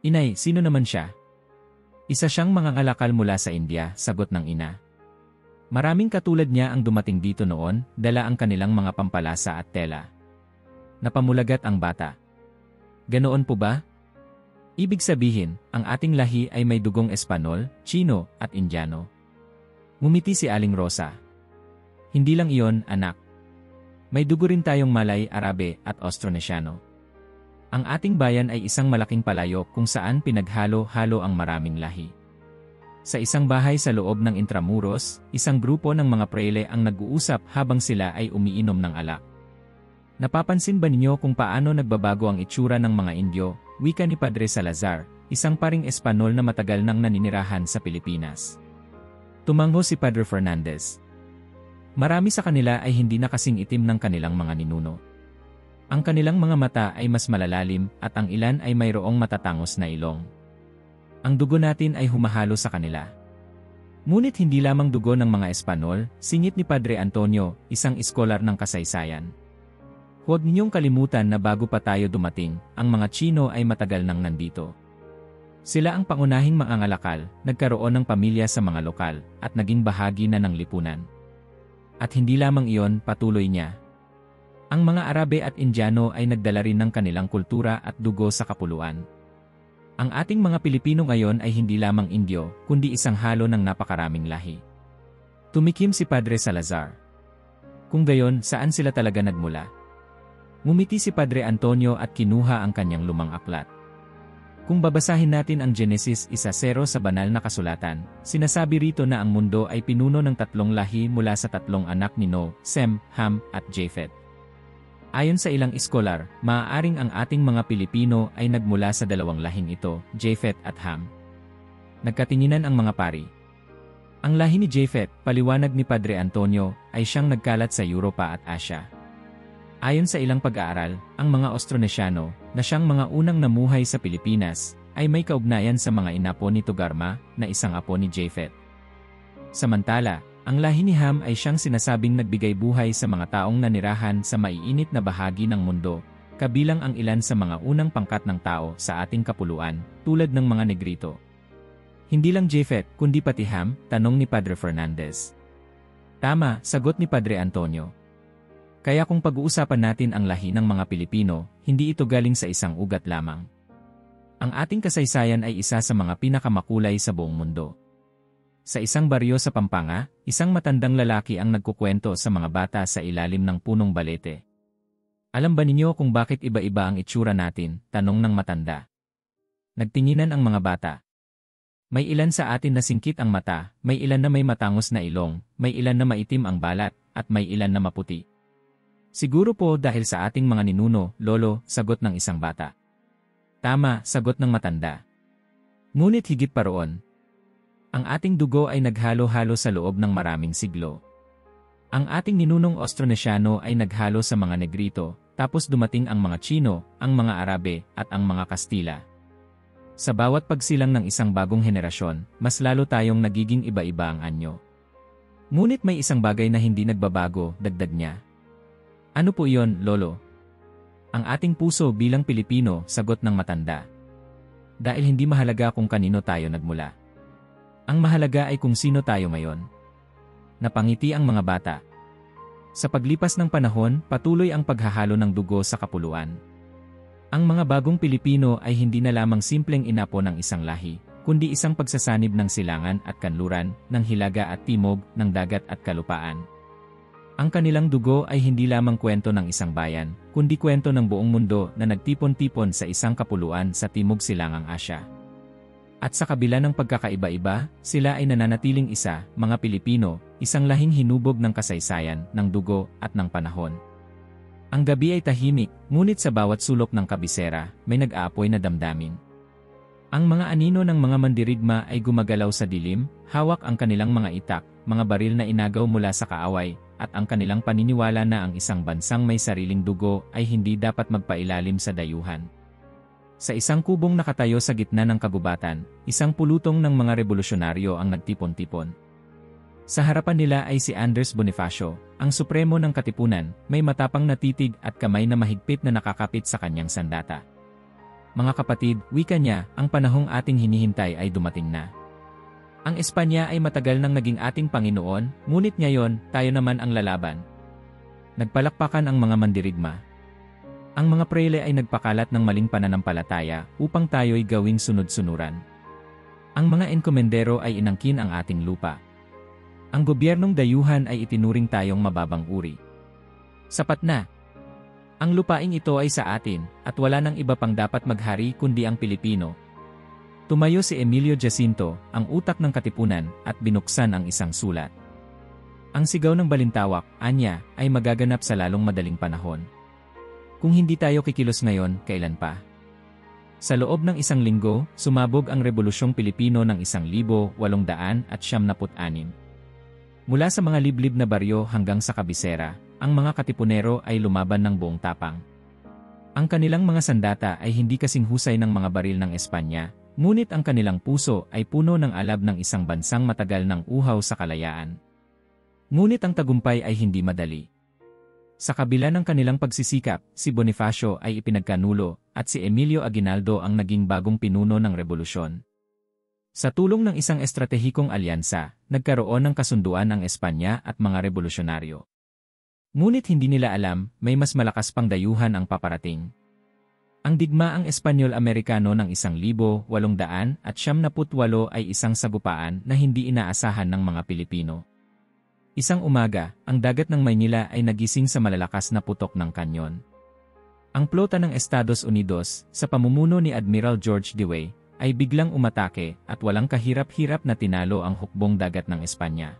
"Inay, sino naman siya?" "Isa siyang mangangalakal mula sa India," sagot ng ina. "Maraming katulad niya ang dumating dito noon, dala ang kanilang mga pampalasa at tela." Napamulagat ang bata. "Ganoon po ba? Ibig sabihin, ang ating lahi ay may dugong Espanol, Tsino, at Indiano." Ngumiti si Aling Rosa. "Hindi lang iyon, anak. May dugo rin tayong Malay, Arabe, at Austronesiano. Ang ating bayan ay isang malaking palayok kung saan pinaghalo-halo ang maraming lahi." Sa isang bahay sa loob ng Intramuros, isang grupo ng mga prele ang nag-uusap habang sila ay umiinom ng alak. "Napapansin ba ninyo kung paano nagbabago ang itsura ng mga Indyo?" wika ni Padre Salazar, isang paring Espanol na matagal nang naninirahan sa Pilipinas. Tumango si Padre Fernandez. "Marami sa kanila ay hindi na kasing itim ng kanilang mga ninuno. Ang kanilang mga mata ay mas malalalim at ang ilan ay mayroong matatangos na ilong. Ang dugo natin ay humahalo sa kanila." Ngunit hindi lamang dugo ng mga Espanol, singit ni Padre Antonio, isang iskolar ng kasaysayan. "Huwag ninyong kalimutan na bago pa tayo dumating, ang mga Tsino ay matagal nang nandito. Sila ang pangunahing mangangalakal, nagkaroon ng pamilya sa mga lokal, at naging bahagi na ng lipunan. At hindi lamang iyon," patuloy niya. "Ang mga Arabe at Indiano ay nagdala rin ng kanilang kultura at dugo sa kapuluan. Ang ating mga Pilipino ngayon ay hindi lamang Indyo, kundi isang halo ng napakaraming lahi." Tumikim si Padre Salazar. "Kung gayon, saan sila talaga nagmula?" Ngumiti si Padre Antonio at kinuha ang kanyang lumang aklat. Kung babasahin natin ang Genesis 1:0 sa banal na kasulatan, sinasabi rito na ang mundo ay pinuno ng 3 lahi mula sa 3 anak ni Noe, Sem, Ham, at Japhet. Ayon sa ilang iskolar, maaaring ang ating mga Pilipino ay nagmula sa 2 lahing ito, Japhet at Ham. Nagkatinginan ang mga pari. Ang lahi ni Japhet, paliwanag ni Padre Antonio, ay siyang nagkalat sa Europa at Asia. Ayon sa ilang pag-aaral, ang mga Austronesiano, na siyang mga unang namuhay sa Pilipinas, ay may kaugnayan sa mga inapo ni Togarma, na isang apo ni Japhet. Samantala, ang lahi ni Ham ay siyang sinasabing nagbigay buhay sa mga taong nanirahan sa maiinit na bahagi ng mundo, kabilang ang ilan sa mga unang pangkat ng tao sa ating kapuluan, tulad ng mga Negrito. Hindi lang Jefet, kundi pati Ham, tanong ni Padre Fernandez. Tama, sagot ni Padre Antonio. Kaya kung pag-uusapan natin ang lahi ng mga Pilipino, hindi ito galing sa isang ugat lamang. Ang ating kasaysayan ay isa sa mga pinakamakulay sa buong mundo. Sa isang baryo sa Pampanga, isang matandang lalaki ang nagkukwento sa mga bata sa ilalim ng punong balete. Alam ba ninyo kung bakit iba-iba ang itsura natin? Tanong ng matanda. Nagtinginan ang mga bata. May ilan sa atin na singkit ang mata, may ilan na may matangos na ilong, may ilan na maitim ang balat, at may ilan na maputi. Siguro po dahil sa ating mga ninuno, lolo, sagot ng isang bata. Tama, sagot ng matanda. Ngunit higit pa roon. Ang ating dugo ay naghalo-halo sa loob ng maraming siglo. Ang ating ninunong Austronesiano ay naghalo sa mga Negrito, tapos dumating ang mga Chino, ang mga Arabe, at ang mga Kastila. Sa bawat pagsilang ng isang bagong henerasyon, mas lalo tayong nagiging iba-iba ang anyo. Ngunit may isang bagay na hindi nagbabago, dagdag niya. Ano po iyon, Lolo? Ang ating puso bilang Pilipino, sagot ng matanda. Dahil hindi mahalaga kung kanino tayo nagmula. Ang mahalaga ay kung sino tayo ngayon. Napangiti ang mga bata. Sa paglipas ng panahon, patuloy ang paghahalo ng dugo sa kapuluan. Ang mga bagong Pilipino ay hindi na lamang simpleng inapo ng isang lahi, kundi isang pagsasanib ng silangan at kanluran, ng hilaga at timog, ng dagat at kalupaan. Ang kanilang dugo ay hindi lamang kwento ng isang bayan, kundi kwento ng buong mundo na nagtipon-tipon sa isang kapuluan sa Timog Silangang Asya. At sa kabila ng pagkakaiba-iba, sila ay nananatiling isa, mga Pilipino, isang lahing hinubog ng kasaysayan, ng dugo, at ng panahon. Ang gabi ay tahimik, ngunit sa bawat sulok ng kabisera, may nag-aapoy na damdamin. Ang mga anino ng mga mandirigma ay gumagalaw sa dilim, hawak ang kanilang mga itak, mga baril na inagaw mula sa kaaway, at ang kanilang paniniwala na ang isang bansang may sariling dugo ay hindi dapat magpailalim sa dayuhan. Sa isang kubong nakatayo sa gitna ng kagubatan, isang pulutong ng mga revolusyonaryo ang nagtipon-tipon. Sa harapan nila ay si Andres Bonifacio, ang supremo ng katipunan, may matapang na titig at kamay na mahigpit na nakakapit sa kanyang sandata. Mga kapatid, wika niya, ang panahong ating hinihintay ay dumating na. Ang Espanya ay matagal nang naging ating Panginoon, ngunit ngayon, tayo naman ang lalaban. Nagpalakpakan ang mga mandirigma. Ang mga prele ay nagpakalat ng maling pananampalataya upang tayo'y gawing sunod-sunuran. Ang mga enkomendero ay inangkin ang ating lupa. Ang gobyernong dayuhan ay itinuring tayong mababang uri. Sapat na. Ang lupaing ito ay sa atin, at wala nang iba pang dapat maghari kundi ang Pilipino. Tumayo si Emilio Jacinto, ang utak ng katipunan, at binuksan ang isang sulat. Ang sigaw ng balintawak, anya, ay magaganap sa lalong madaling panahon. Kung hindi tayo kikilos ngayon, kailan pa? Sa loob ng isang linggo, sumabog ang Rebolusyong Pilipino ng 1896. Mula sa mga liblib na baryo hanggang sa kabisera, ang mga katipunero ay lumaban ng buong tapang. Ang kanilang mga sandata ay hindi kasing husay ng mga baril ng Espanya, ngunit ang kanilang puso ay puno ng alab ng isang bansang matagal ng uhaw sa kalayaan. Ngunit ang tagumpay ay hindi madali. Sa kabila ng kanilang pagsisikap, si Bonifacio ay ipinagkanulo, at si Emilio Aguinaldo ang naging bagong pinuno ng rebolusyon. Sa tulong ng isang estratehikong alyansa, nagkaroon ng kasunduan ang Espanya at mga rebolusyonaryo. Ngunit hindi nila alam, may mas malakas pang dayuhan ang paparating. Ang digmaang Espanyol-Amerikano ng 1898 ay isang sagupaan na hindi inaasahan ng mga Pilipino. Isang umaga, ang dagat ng Maynila ay nagising sa malalakas na putok ng kanyon. Ang plota ng Estados Unidos, sa pamumuno ni Admiral George Dewey, ay biglang umatake at walang kahirap-hirap na tinalo ang hukbong dagat ng Espanya.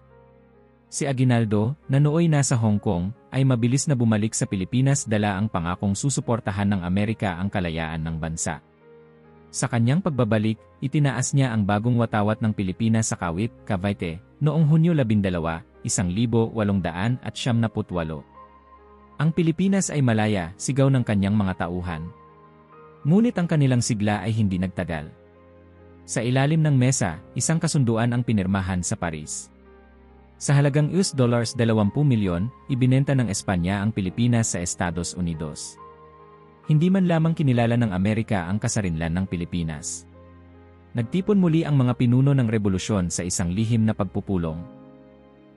Si Aguinaldo, na nooy nasa Hong Kong, ay mabilis na bumalik sa Pilipinas dala ang pangakong susuportahan ng Amerika ang kalayaan ng bansa. Sa kanyang pagbabalik, itinaas niya ang bagong watawat ng Pilipinas sa Kawit, Cavite, noong Hunyo 12, 1898. Ang Pilipinas ay malaya, sigaw ng kanyang mga tauhan. Ngunit ang kanilang sigla ay hindi nagtagal. Sa ilalim ng mesa, isang kasunduan ang pinirmahan sa Paris. Sa halagang $20 milyon, ibinenta ng Espanya ang Pilipinas sa Estados Unidos. Hindi man lamang kinilala ng Amerika ang kasarinlan ng Pilipinas. Nagtipon muli ang mga pinuno ng rebolusyon sa isang lihim na pagpupulong.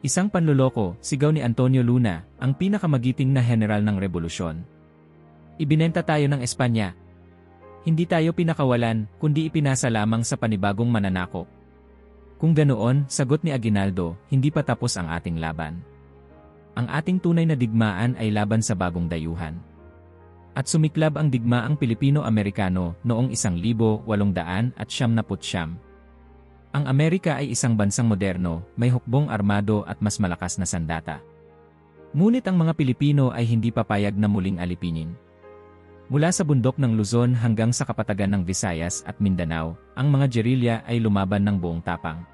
Isang panloloko, sigaw ni Antonio Luna, ang pinakamagiting na general ng rebolusyon. Ibinenta tayo ng Espanya. Hindi tayo pinakawalan, kundi ipinasa lamang sa panibagong mananakop. Kung ganoon, sagot ni Aguinaldo, hindi pa tapos ang ating laban. Ang ating tunay na digmaan ay laban sa bagong dayuhan. At sumiklab ang digmaang Pilipino-Amerikano noong 1899. Ang Amerika ay isang bansang moderno, may hukbong armado at mas malakas na sandata. Ngunit ang mga Pilipino ay hindi papayag na muling alipinin. Mula sa bundok ng Luzon hanggang sa kapatagan ng Visayas at Mindanao, ang mga gerilya ay lumaban ng buong tapang.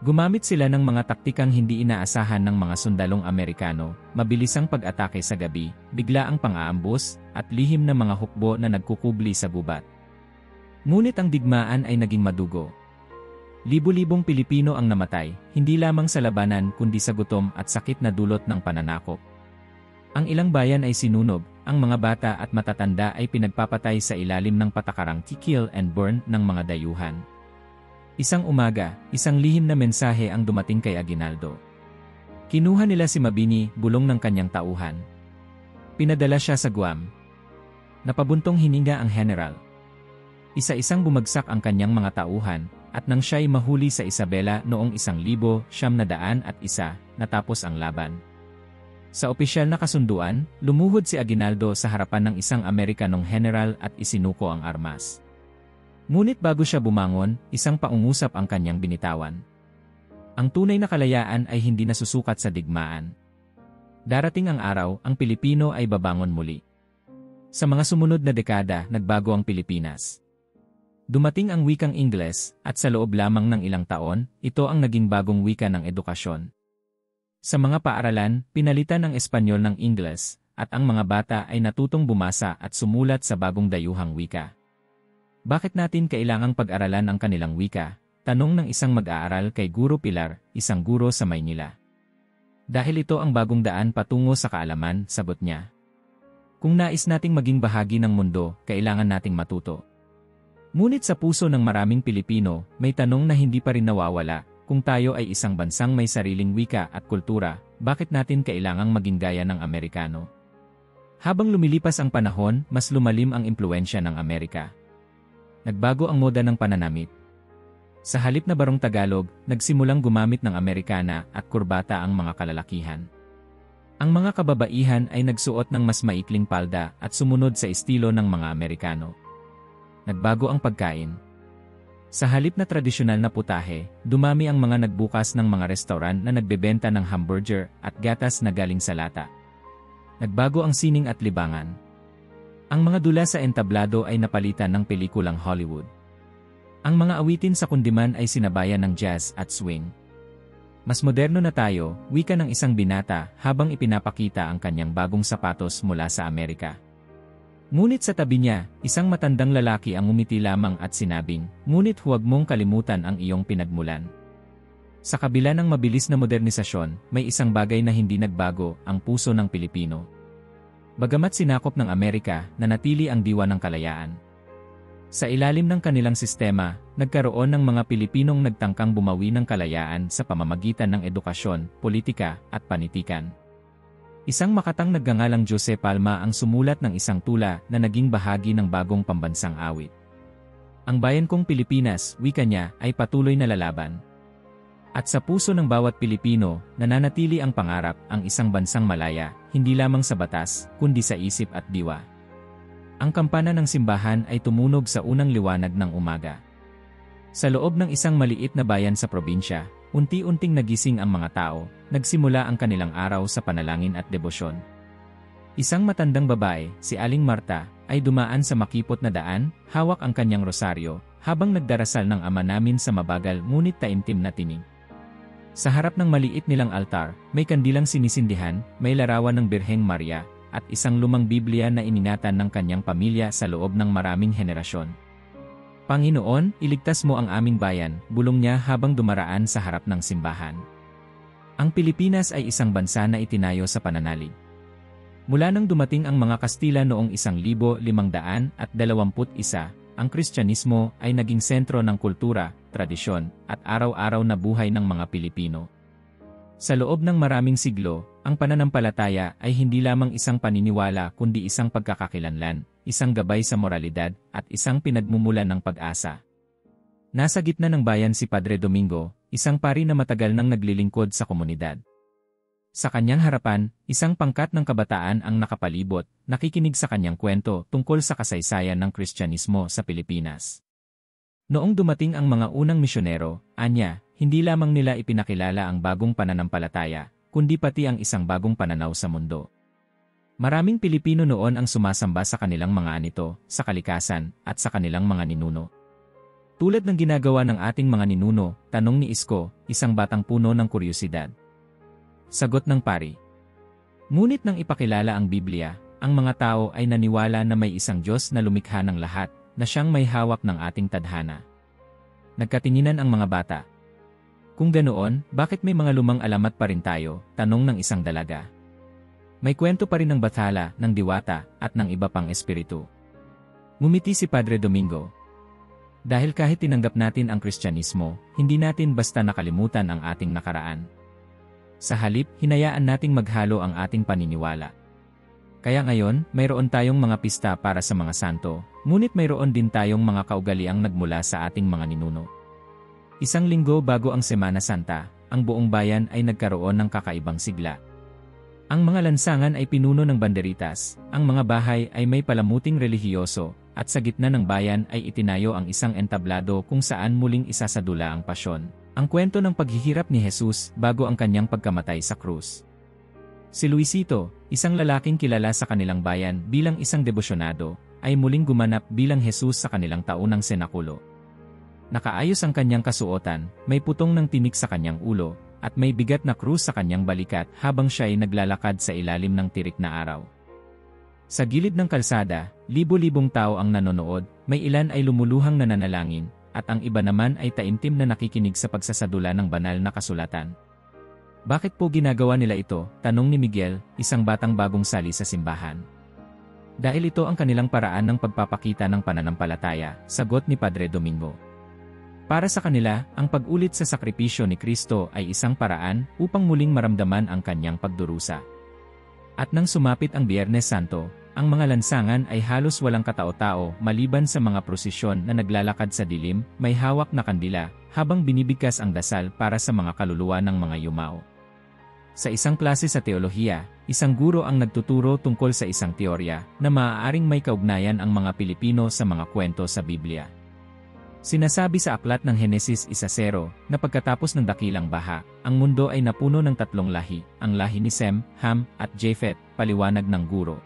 Gumamit sila ng mga taktikang hindi inaasahan ng mga sundalong Amerikano, mabilisang pag-atake sa gabi, biglaang pang-aambus, at lihim na mga hukbo na nagkukubli sa gubat. Ngunit ang digmaan ay naging madugo. Libo-libong Pilipino ang namatay, hindi lamang sa labanan kundi sa gutom at sakit na dulot ng pananakop. Ang ilang bayan ay sinunog, ang mga bata at matatanda ay pinagpapatay sa ilalim ng patakarang kill and burn ng mga dayuhan. Isang umaga, isang lihim na mensahe ang dumating kay Aguinaldo. Kinuha nila si Mabini, bulong ng kanyang tauhan. Pinadala siya sa Guam. Napabuntong hininga ang general. Isa-isang bumagsak ang kanyang mga tauhan, at nang siya'y mahuli sa Isabela noong 1901, natapos ang laban. Sa opisyal na kasunduan, lumuhod si Aguinaldo sa harapan ng isang Amerikanong general at isinuko ang armas. Ngunit bago siya bumangon, isang paungusap ang kanyang binitawan. Ang tunay na kalayaan ay hindi nasusukat sa digmaan. Darating ang araw, ang Pilipino ay babangon muli. Sa mga sumunod na dekada, nagbago ang Pilipinas. Dumating ang wikang Ingles, at sa loob lamang ng ilang taon, ito ang naging bagong wika ng edukasyon. Sa mga paaralan, pinalitan ang Espanyol ng Ingles, at ang mga bata ay natutong bumasa at sumulat sa bagong dayuhang wika. Bakit natin kailangang pag-aralan ang kanilang wika? Tanong ng isang mag-aaral kay Guro Pilar, isang guro sa Maynila. Dahil ito ang bagong daan patungo sa kaalaman, sagot niya. Kung nais nating maging bahagi ng mundo, kailangan nating matuto. Ngunit sa puso ng maraming Pilipino, may tanong na hindi pa rin nawawala. Kung tayo ay isang bansang may sariling wika at kultura, bakit natin kailangang maging gaya ng Amerikano? Habang lumilipas ang panahon, mas lumalim ang impluwensya ng Amerika. Nagbago ang moda ng pananamit. Sa halip na barong Tagalog, nagsimulang gumamit ng Amerikana at kurbata ang mga kalalakihan. Ang mga kababaihan ay nagsuot ng mas maikling palda at sumunod sa estilo ng mga Amerikano. Nagbago ang pagkain. Sa halip na tradisyonal na putahe, dumami ang mga nagbukas ng mga restaurant na nagbebenta ng hamburger at gatas na galing sa lata. Nagbago ang sining at libangan. Ang mga dula sa entablado ay napalitan ng pelikulang Hollywood. Ang mga awitin sa kundiman ay sinabayan ng jazz at swing. Mas moderno na tayo, wika ng isang binata habang ipinapakita ang kanyang bagong sapatos mula sa Amerika. Ngunit sa tabi niya, isang matandang lalaki ang umiti lamang at sinabing, ngunit huwag mong kalimutan ang iyong pinagmulan. Sa kabila ng mabilis na modernisasyon, may isang bagay na hindi nagbago, ang puso ng Pilipino. Bagamat sinakop ng Amerika, nanatili ang diwa ng kalayaan. Sa ilalim ng kanilang sistema, nagkaroon ng mga Pilipinong nagtangkang bumawi ng kalayaan sa pamamagitan ng edukasyon, politika, at panitikan. Isang makatang nagngangalang Jose Palma ang sumulat ng isang tula na naging bahagi ng bagong pambansang awit. Ang bayan kong Pilipinas, wika niya, ay patuloy na lalaban. At sa puso ng bawat Pilipino, nananatili ang pangarap, ang isang bansang malaya, hindi lamang sa batas, kundi sa isip at diwa. Ang kampana ng simbahan ay tumunog sa unang liwanag ng umaga. Sa loob ng isang maliit na bayan sa probinsya, unti-unting nagising ang mga tao, nagsimula ang kanilang araw sa panalangin at debosyon. Isang matandang babae, si Aling Marta, ay dumaan sa makipot na daan, hawak ang kanyang rosaryo, habang nagdarasal ng Ama Namin sa mabagal ngunit taimtim na tinig. Sa harap ng maliit nilang altar, may kandilang sinisindihan, may larawan ng Birheng Maria, at isang lumang Biblia na ininatan ng kanyang pamilya sa loob ng maraming henerasyon. Panginoon, iligtas mo ang aming bayan, bulong niya habang dumaraan sa harap ng simbahan. Ang Pilipinas ay isang bansa na itinayo sa pananalig. Mula nang dumating ang mga Kastila noong 1521, ang Kristyanismo ay naging sentro ng kultura, tradisyon, at araw-araw na buhay ng mga Pilipino. Sa loob ng maraming siglo, ang pananampalataya ay hindi lamang isang paniniwala kundi isang pagkakakilanlan, isang gabay sa moralidad, at isang pinagmumulan ng pag-asa. Nasa gitna ng bayan si Padre Domingo, isang pari na matagal nang naglilingkod sa komunidad. Sa kanyang harapan, isang pangkat ng kabataan ang nakapalibot, nakikinig sa kanyang kwento tungkol sa kasaysayan ng Kristyanismo sa Pilipinas. Noong dumating ang mga unang misyonero, anya, hindi lamang nila ipinakilala ang bagong pananampalataya, kundi pati ang isang bagong pananaw sa mundo. Maraming Pilipino noon ang sumasamba sa kanilang mga anito, sa kalikasan, at sa kanilang mga ninuno. Tulad ng ginagawa ng ating mga ninuno, tanong ni Isko, isang batang puno ng kuryosidad. Sagot ng pari. Ngunit nang ipakilala ang Biblia, ang mga tao ay naniwala na may isang Diyos na lumikha ng lahat, na siyang may hawak ng ating tadhana. Nagkatinginan ang mga bata. Kung ganoon, bakit may mga lumang alamat pa rin tayo? Tanong ng isang dalaga. May kwento pa rin ng bathala, ng diwata, at ng iba pang espiritu. Ngumiti si Padre Domingo. Dahil kahit tinanggap natin ang Kristyanismo, hindi natin basta nakalimutan ang ating nakaraan. Sa halip, hinayaan nating maghalo ang ating paniniwala. Kaya ngayon, mayroon tayong mga pista para sa mga santo, ngunit mayroon din tayong mga kaugaliang nagmula sa ating mga ninuno. Isang linggo bago ang Semana Santa, ang buong bayan ay nagkaroon ng kakaibang sigla. Ang mga lansangan ay pinuno ng banderitas, ang mga bahay ay may palamuting relihiyoso, at sa gitna ng bayan ay itinayo ang isang entablado kung saan muling isasadula ang pasyon. Ang kwento ng paghihirap ni Jesus bago ang kanyang pagkamatay sa krus. Si Luisito, isang lalaking kilala sa kanilang bayan bilang isang debosyonado, ay muling gumanap bilang Jesus sa kanilang taunang senakulo. Nakaayos ang kanyang kasuotan, may putong ng tinik sa kanyang ulo, at may bigat na krus sa kanyang balikat habang siya ay naglalakad sa ilalim ng tirik na araw. Sa gilid ng kalsada, libo-libong tao ang nanonood, may ilan ay lumuluhang nananalangin, at ang iba naman ay taimtim na nakikinig sa pagsasadula ng banal na kasulatan. Bakit po ginagawa nila ito? Tanong ni Miguel, isang batang bagong sali sa simbahan. Dahil ito ang kanilang paraan ng pagpapakita ng pananampalataya, sagot ni Padre Domingo. Para sa kanila, ang pag-ulit sa sakripisyo ni Kristo ay isang paraan upang muling maramdaman ang kanyang pagdurusa. At nang sumapit ang Biyernes Santo, ang mga lansangan ay halos walang katao-tao maliban sa mga prosesyon na naglalakad sa dilim, may hawak na kandila, habang binibigkas ang dasal para sa mga kaluluwa ng mga yumao. Sa isang klase sa teolohiya, isang guro ang nagtuturo tungkol sa isang teorya na maaaring may kaugnayan ang mga Pilipino sa mga kwento sa Biblia. Sinasabi sa aklat ng Henesis 1:0 na pagkatapos ng dakilang baha, ang mundo ay napuno ng tatlong lahi, ang lahi ni Sem, Ham, at Japhet, paliwanag ng guro.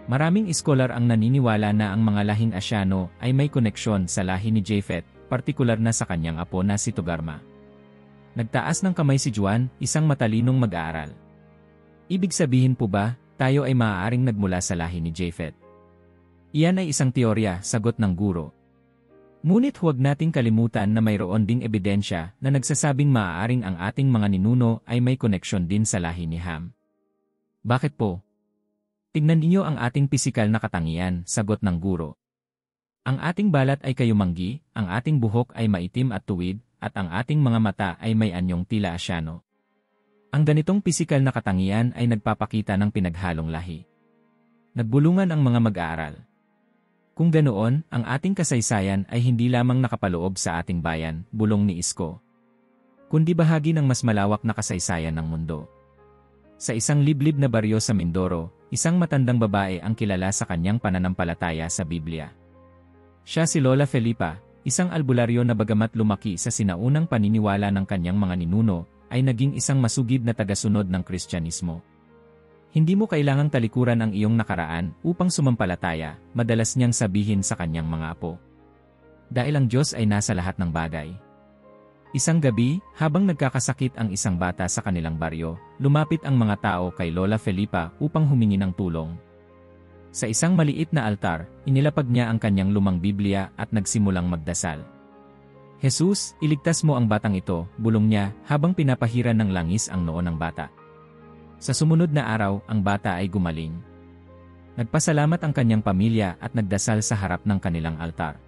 Maraming iskolar ang naniniwala na ang mga lahing Asyano ay may koneksyon sa lahi ni Japhet, partikular na sa kanyang apo na si Togarma. Nagtaas ng kamay si Juan, isang matalinong mag-aaral. Ibig sabihin po ba, tayo ay maaaring nagmula sa lahi ni Japhet? Iyan ay isang teorya, sagot ng guro. Ngunit huwag nating kalimutan na mayroon ding ebidensya na nagsasabing maaaring ang ating mga ninuno ay may koneksyon din sa lahi ni Ham. Bakit po? Tingnan ninyo ang ating pisikal na katangian, sagot ng guro. Ang ating balat ay kayumanggi, ang ating buhok ay maitim at tuwid, at ang ating mga mata ay may anyong tila Asyano. Ang ganitong pisikal na katangian ay nagpapakita ng pinaghalong lahi. Nagbulungan ang mga mag-aaral. Kung ganoon, ang ating kasaysayan ay hindi lamang nakapaloob sa ating bayan, bulong ni Isko, kundi bahagi ng mas malawak na kasaysayan ng mundo. Sa isang liblib na baryo sa Mindoro, isang matandang babae ang kilala sa kanyang pananampalataya sa Biblia. Siya si Lola Felipa, isang albularyo na bagamat lumaki sa sinaunang paniniwala ng kanyang mga ninuno, ay naging isang masugid na tagasunod ng Kristyanismo. Hindi mo kailangang talikuran ang iyong nakaraan upang sumampalataya, madalas niyang sabihin sa kanyang mga apo. Dahil ang Diyos ay nasa lahat ng bagay. Isang gabi, habang nagkakasakit ang isang bata sa kanilang baryo, lumapit ang mga tao kay Lola Felipa upang humingi ng tulong. Sa isang maliit na altar, inilapag niya ang kanyang lumang Biblia at nagsimulang magdasal. Jesus, iligtas mo ang batang ito, bulong niya habang pinapahiran ng langis ang noo ng bata. Sa sumunod na araw, ang bata ay gumaling. Nagpasalamat ang kanyang pamilya at nagdasal sa harap ng kanilang altar.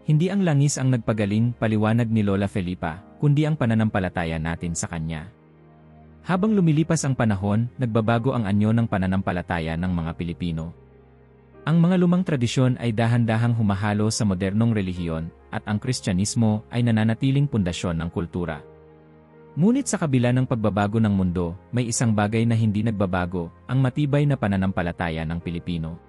Hindi ang langis ang nagpagaling, paliwanag ni Lola Felipa, kundi ang pananampalataya natin sa kanya. Habang lumilipas ang panahon, nagbabago ang anyo ng pananampalataya ng mga Pilipino. Ang mga lumang tradisyon ay dahan-dahang humahalo sa modernong relihiyon, at ang Kristyanismo ay nananatiling pundasyon ng kultura. Ngunit sa kabila ng pagbabago ng mundo, may isang bagay na hindi nagbabago, ang matibay na pananampalataya ng Pilipino.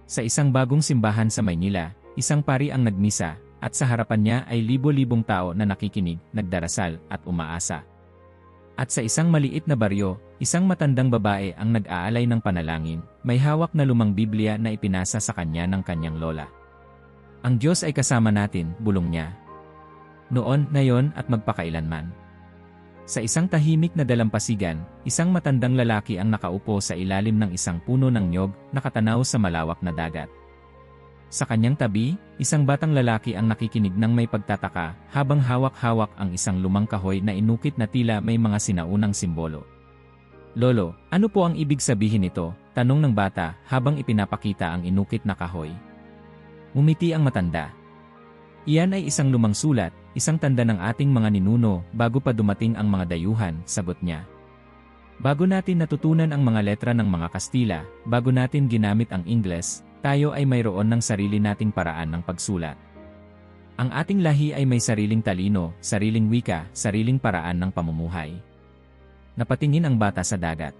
Sa isang bagong simbahan sa Maynila, isang pari ang nagmisa, at sa harapan niya ay libo-libong tao na nakikinig, nagdarasal, at umaasa. At sa isang maliit na baryo, isang matandang babae ang nag-aalay ng panalangin, may hawak na lumang Biblia na ipinasa sa kanya ng kanyang lola. Ang Diyos ay kasama natin, bulong niya. Noon, ngayon at magpakailanman. Sa isang tahimik na dalampasigan, isang matandang lalaki ang nakaupo sa ilalim ng isang puno ng nyog, nakatanaw sa malawak na dagat. Sa kanyang tabi, isang batang lalaki ang nakikinig ng may pagtataka, habang hawak-hawak ang isang lumang kahoy na inukit na tila may mga sinaunang simbolo. Lolo, ano po ang ibig sabihin nito? Tanong ng bata habang ipinapakita ang inukit na kahoy. Umiti ang matanda. Iyan ay isang lumang sulat, isang tanda ng ating mga ninuno bago pa dumating ang mga dayuhan, sagot niya. Bago natin natutunan ang mga letra ng mga Kastila, bago natin ginamit ang Ingles, tayo ay mayroon ng sarili nating paraan ng pagsulat. Ang ating lahi ay may sariling talino, sariling wika, sariling paraan ng pamumuhay. Napatingin ang bata sa dagat.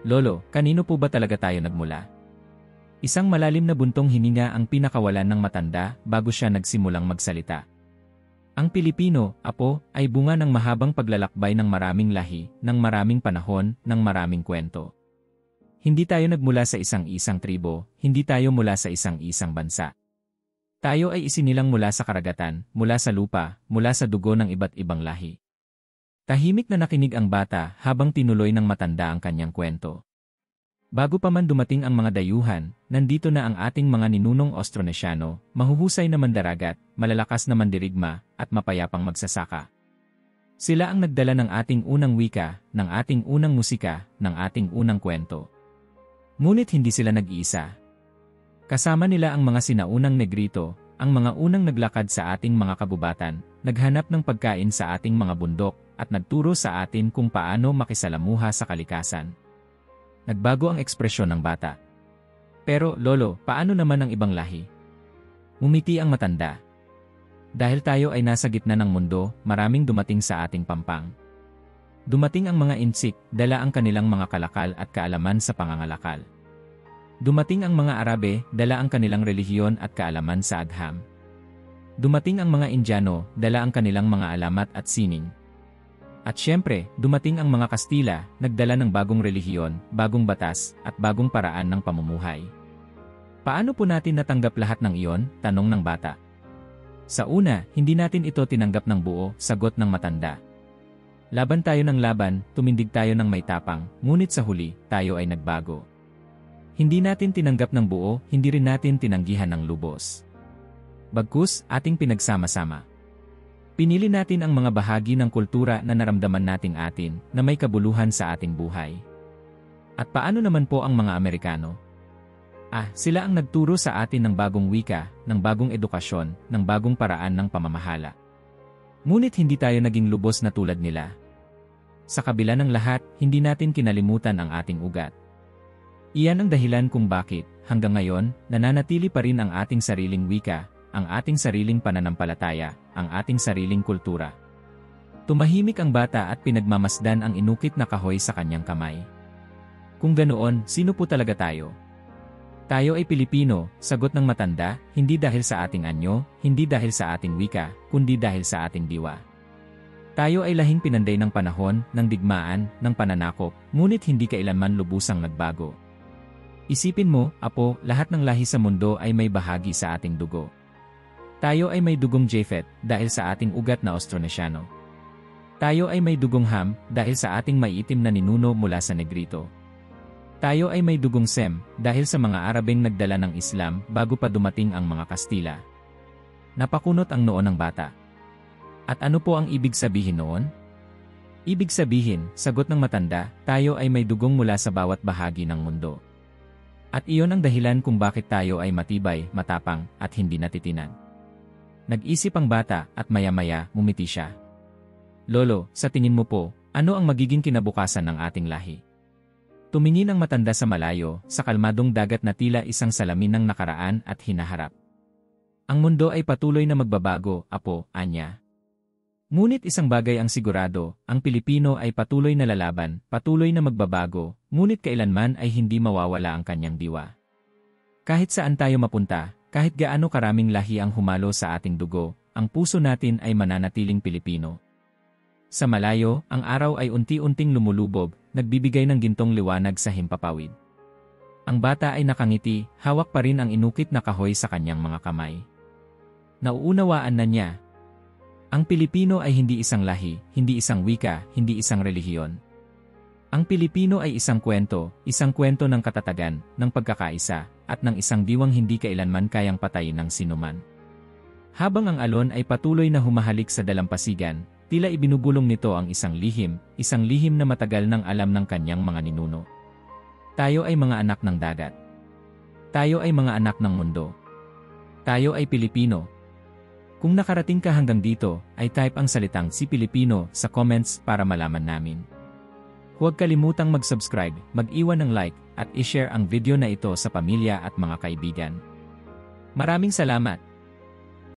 Lolo, kanino po ba talaga tayo nagmula? Isang malalim na buntong hininga ang pinakawalan ng matanda bago siya nagsimulang magsalita. Ang Pilipino, apo, ay bunga ng mahabang paglalakbay ng maraming lahi, ng maraming panahon, ng maraming kwento. Hindi tayo nagmula sa isang-isang tribo, hindi tayo mula sa isang-isang bansa. Tayo ay isinilang mula sa karagatan, mula sa lupa, mula sa dugo ng iba't ibang lahi. Tahimik na nakinig ang bata habang tinuloy ng matanda ang kanyang kwento. Bago pa man dumating ang mga dayuhan, nandito na ang ating mga ninunong Austronesyano, mahuhusay na mandaragat, malalakas na mandirigma, at mapayapang magsasaka. Sila ang nagdala ng ating unang wika, ng ating unang musika, ng ating unang kwento. Ngunit hindi sila nag-iisa. Kasama nila ang mga sinaunang Negrito, ang mga unang naglakad sa ating mga kabubatan, naghanap ng pagkain sa ating mga bundok, at nagturo sa atin kung paano makisalamuha sa kalikasan. Nagbago ang ekspresyon ng bata. Pero, Lolo, paano naman ang ibang lahi? Ngumiti ang matanda. Dahil tayo ay nasa gitna ng mundo, maraming dumating sa ating pampang. Dumating ang mga insik, dala ang kanilang mga kalakal at kaalaman sa pangangalakal. Dumating ang mga Arabe, dala ang kanilang relihiyon at kaalaman sa agham. Dumating ang mga Indiano, dala ang kanilang mga alamat at sining. At syempre, dumating ang mga Kastila, nagdala ng bagong relihiyon, bagong batas, at bagong paraan ng pamumuhay. Paano po natin natanggap lahat ng iyon? Tanong ng bata. Sa una, hindi natin ito tinanggap ng buo, sagot ng matanda. Laban tayo ng laban, tumindig tayo ng may tapang, ngunit sa huli, tayo ay nagbago. Hindi natin tinanggap ng buo, hindi rin natin tinanggihan ng lubos. Bagkus, ating pinagsama-sama. Pinili natin ang mga bahagi ng kultura na naramdaman nating atin, na may kabuluhan sa ating buhay. At paano naman po ang mga Amerikano? Sila ang nagturo sa atin ng bagong wika, ng bagong edukasyon, ng bagong paraan ng pamamahala. Ngunit hindi tayo naging lubos na tulad nila. Sa kabila ng lahat, hindi natin kinalimutan ang ating ugat. Iyan ang dahilan kung bakit, hanggang ngayon, nananatili pa rin ang ating sariling wika, ang ating sariling pananampalataya, ang ating sariling kultura. Tumahimik ang bata at pinagmamasdan ang inukit na kahoy sa kanyang kamay. Kung ganoon, sino po talaga tayo? Tayo ay Pilipino, sagot ng matanda, hindi dahil sa ating anyo, hindi dahil sa ating wika, kundi dahil sa ating diwa. Tayo ay lahing pinanday ng panahon, ng digmaan, ng pananakop, ngunit hindi kailanman lubusang nagbago. Isipin mo, apo, lahat ng lahi sa mundo ay may bahagi sa ating dugo. Tayo ay may dugong Japhet, dahil sa ating ugat na Austronesyano. Tayo ay may dugong Ham, dahil sa ating maiitim na ninuno mula sa Negrito. Tayo ay may dugong Sem, dahil sa mga Arabeng nagdala ng Islam bago pa dumating ang mga Kastila. Napakunot ang noo ng bata. At ano po ang ibig sabihin noon? Ibig sabihin, sagot ng matanda, tayo ay may dugong mula sa bawat bahagi ng mundo. At iyon ang dahilan kung bakit tayo ay matibay, matapang, at hindi natitinan. Nag-isip ang bata at maya-maya, ngumiti siya. Lolo, sa tingin mo po, ano ang magiging kinabukasan ng ating lahi? Tumingin ang matanda sa malayo, sa kalmadong dagat na tila isang salamin ng nakaraan at hinaharap. Ang mundo ay patuloy na magbabago, apo, anya. Ngunit isang bagay ang sigurado, ang Pilipino ay patuloy na lalaban, patuloy na magbabago, ngunit kailanman ay hindi mawawala ang kanyang diwa. Kahit saan tayo mapunta, kahit gaano karaming lahi ang humalo sa ating dugo, ang puso natin ay mananatiling Pilipino. Sa malayo, ang araw ay unti-unting lumulubog, nagbibigay ng gintong liwanag sa himpapawid. Ang bata ay nakangiti, hawak pa rin ang inukit na kahoy sa kanyang mga kamay. Nauunawaan na niya. Ang Pilipino ay hindi isang lahi, hindi isang wika, hindi isang relihiyon. Ang Pilipino ay isang kwento ng katatagan, ng pagkakaisa, at ng isang diwang hindi kailanman kayang patayin ng sinuman. Habang ang alon ay patuloy na humahalik sa dalampasigan, tila ibinubulong nito ang isang lihim na matagal nang alam ng kanyang mga ninuno. Tayo ay mga anak ng dagat. Tayo ay mga anak ng mundo. Tayo ay Pilipino. Kung nakarating ka hanggang dito, ay type ang salitang si Pilipino sa comments para malaman namin. Huwag kalimutang mag-subscribe, mag-iwan ng like, at i-share ang video na ito sa pamilya at mga kaibigan. Maraming salamat!